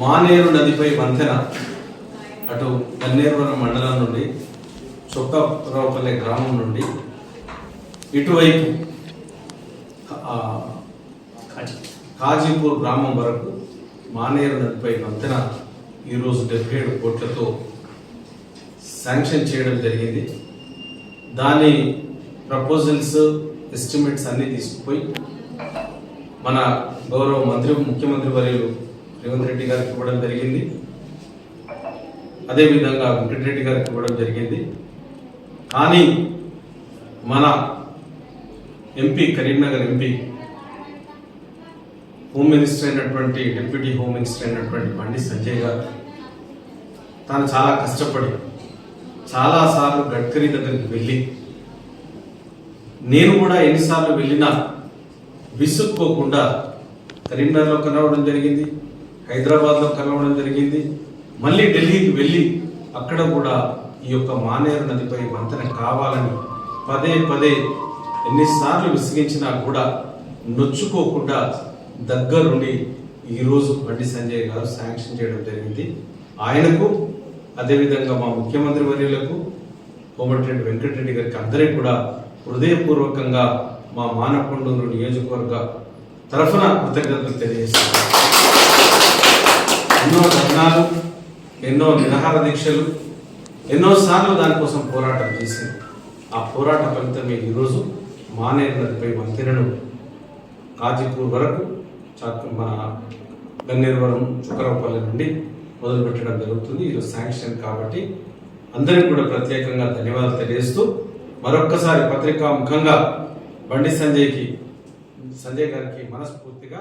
మానేరు నదిపై వంతెన అటు గన్నేరువరం మండలం నుండి చొక్కరావుపల్లె గ్రామం నుండి ఇటువైపు కాజీపూర్ గ్రామం వరకు మానేరు నదిపై వంతెన ఈరోజు 77 కోట్లతో శాంక్షన్ చేయడం జరిగింది. దాని ప్రపోజల్స్ ఎస్టిమేట్స్ అన్నీ తీసుకుపోయి మన గౌరవ ముఖ్యమంత్రి వర్యులు రేవంత్ రెడ్డి గారికి ఇవ్వడం జరిగింది. అదేవిధంగా వెంకటరెడ్డి గారికి ఇవ్వడం జరిగింది. కానీ మన MP Karimnagar MP home minister అయినటువంటి డిప్యూటీ హోమ్ మినిస్టర్ అయినటువంటి బండి సంజయ్ గారు తాను చాలా కష్టపడి చాలాసార్లు గడ్కరీ దగ్గరికి వెళ్ళి నేను కూడా ఎన్నిసార్లు వెళ్ళినా విసుక్కోకుండా కరీంనగర్లో కలవడం జరిగింది, హైదరాబాద్లో కలవడం జరిగింది, మళ్ళీ ఢిల్లీకి వెళ్ళి అక్కడ కూడా ఈ యొక్క మానేరు నదిపై వంతెన కావాలని పదే పదే ఎన్నిసార్లు విసిగించినా కూడా నొచ్చుకోకుండా దగ్గరుండి ఈరోజు బండి సంజయ్ గారు శాంక్షన్ చేయడం జరిగింది. ఆయనకు అదేవిధంగా మా ముఖ్యమంత్రి వర్యులకు కోమటిరెడ్డి వెంకటరెడ్డి గారికి అందరికీ కూడా హృదయపూర్వకంగా మా మానకొండూరు నియోజకవర్గ తరఫున కృతజ్ఞతలు తెలియజేస్తున్నాను. ఎన్నో ధర్నాలు, ఎన్నో నిరాహార దీక్షలు, ఎన్నోసార్లు దానికోసం పోరాటం చేసింది. ఆ పోరాట ఫలితమే ఈరోజు మానేరు నదిపై వంతెనను కాజీపూర్ వరకు మన గన్నేరువరం చుక్కరావుపల్లి నుండి మొదలుపెట్టడం జరుగుతుంది. ఈరోజు శాంక్షన్ కాబట్టి అందరికీ కూడా ప్రత్యేకంగా ధన్యవాదాలు తెలియజేస్తూ మరొక్కసారి పత్రికా ముఖంగా బండి సంజయ్ గారికి మనస్ఫూర్తిగా